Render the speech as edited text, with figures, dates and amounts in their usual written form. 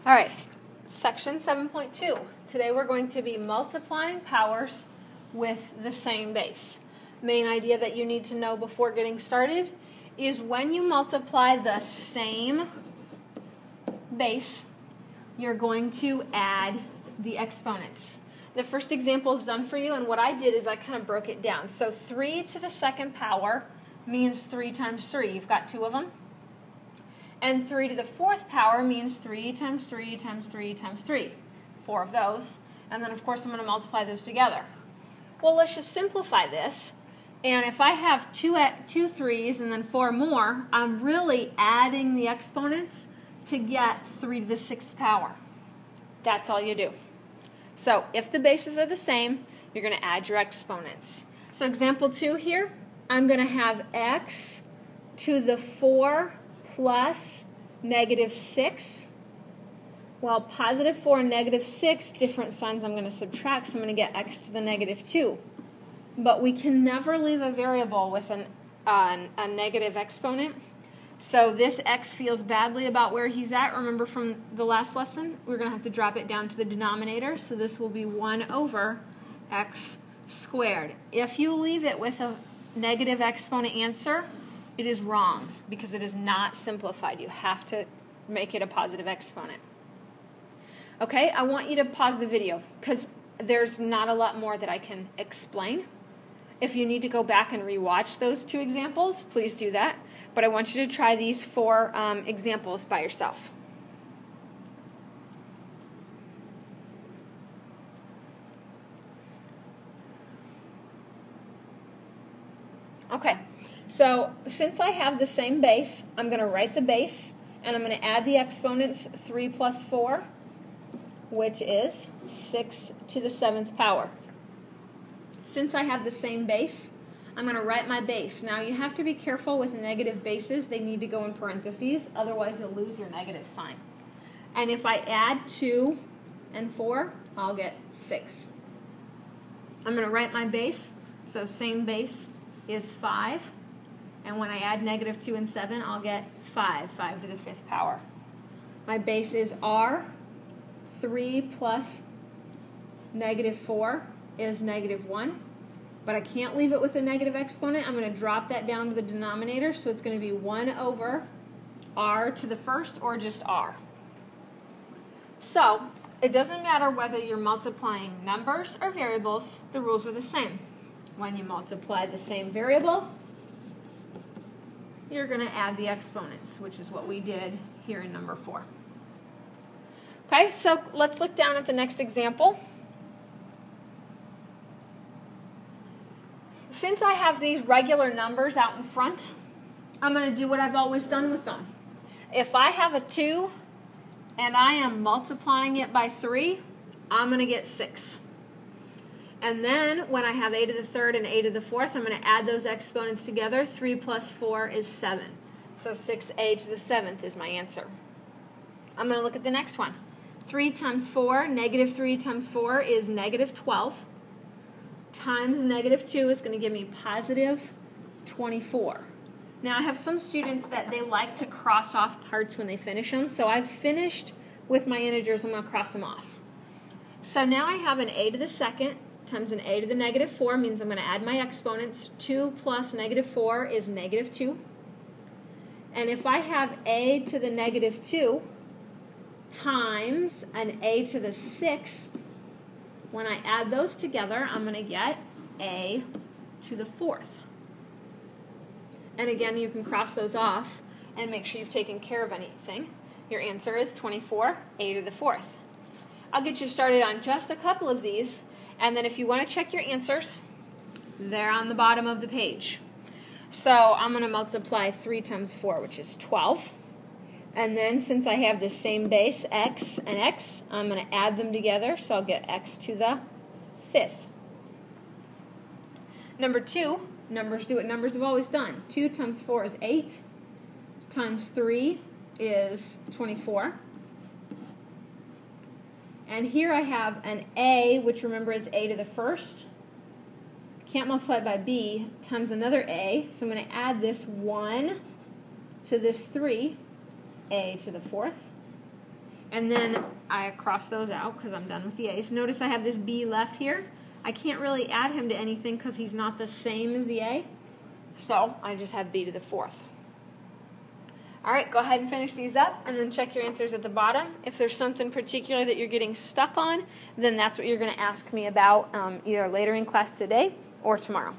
All right, section 7.2. Today we're going to be multiplying powers with the same base. Main idea that you need to know before getting started is when you multiply the same base, you're going to add the exponents. The first example is done for you, and what I did is I kind of broke it down. So 3 to the second power means 3 times 3. You've got two of them. And 3 to the fourth power means 3 times 3 times 3 times 3. 4 of those. And then, of course, I'm going to multiply those together. Well, let's just simplify this. And if I have two 3's and then 4 more, I'm really adding the exponents to get 3 to the sixth power. That's all you do. So if the bases are the same, you're going to add your exponents. So example 2 here, I'm going to have x to the 4 plus negative 6. Well, positive 4 and negative 6, different signs I'm going to subtract, so I'm going to get x to the negative 2. But we can never leave a variable with a negative exponent. So this x feels badly about where he's at. Remember from the last lesson, we're going to have to drop it down to the denominator. So this will be 1 over x squared. If you leave it with a negative exponent answer, it is wrong because it is not simplified. You have to make it a positive exponent. Okay, I want you to pause the video because there's not a lot more that I can explain. If you need to go back and rewatch those 2 examples, please do that. But I want you to try these 4 examples by yourself. Okay, so since I have the same base, I'm going to write the base, and I'm going to add the exponents 3 plus 4, which is 6 to the 7th power. Since I have the same base, I'm going to write my base. Now you have to be careful with negative bases. They need to go in parentheses, otherwise you'll lose your negative sign. And if I add 2 and 4, I'll get 6. I'm going to write my base, so same base is 5. And when I add negative 2 and 7, I'll get 5 to the 5th power. My base is r. 3 plus negative 4 is negative 1. But I can't leave it with a negative exponent. I'm going to drop that down to the denominator, so it's going to be 1 over r to the first, or just r. So it doesn't matter whether you're multiplying numbers or variables, the rules are the same. When you multiply the same variable, you're going to add the exponents, which is what we did here in number 4. Okay, so let's look down at the next example. Since I have these regular numbers out in front, I'm going to do what I've always done with them. If I have a 2 and I am multiplying it by 3, I'm going to get 6. And then when I have a to the third and a to the fourth, I'm going to add those exponents together. 3 plus 4 is 7. So 6a to the 7th is my answer. I'm going to look at the next one. 3 times 4, negative 3 times 4 is negative 12. Times negative 2 is going to give me positive 24. Now I have some students that they like to cross off parts when they finish them. So I've finished with my integers. I'm going to cross them off. So now I have an a to the second times an a to the negative 4 means I'm going to add my exponents. 2 plus negative 4 is negative 2. And if I have a to the negative 2 times an a to the 6th, when I add those together, I'm going to get a to the 4th. And again, you can cross those off and make sure you've taken care of anything. Your answer is 24, a to the 4th. I'll get you started on just a couple of these, and then if you want to check your answers, they're on the bottom of the page. So I'm going to multiply 3 times 4, which is 12. And then since I have the same base, x and x, I'm going to add them together, so I'll get x to the 5th. Number 2, numbers do what numbers have always done. 2 times 4 is 8, times 3 is 24. And here I have an a, which remember is a to the first. Can't multiply it by b, times another a, so I'm going to add this 1 to this 3. A to the 4th. And then I cross those out because I'm done with the a's. Notice I have this b left here. I can't really add him to anything because he's not the same as the a. So I just have b to the 4th. All right, go ahead and finish these up and then check your answers at the bottom. If there's something particular that you're getting stuck on, then that's what you're going to ask me about either later in class today or tomorrow.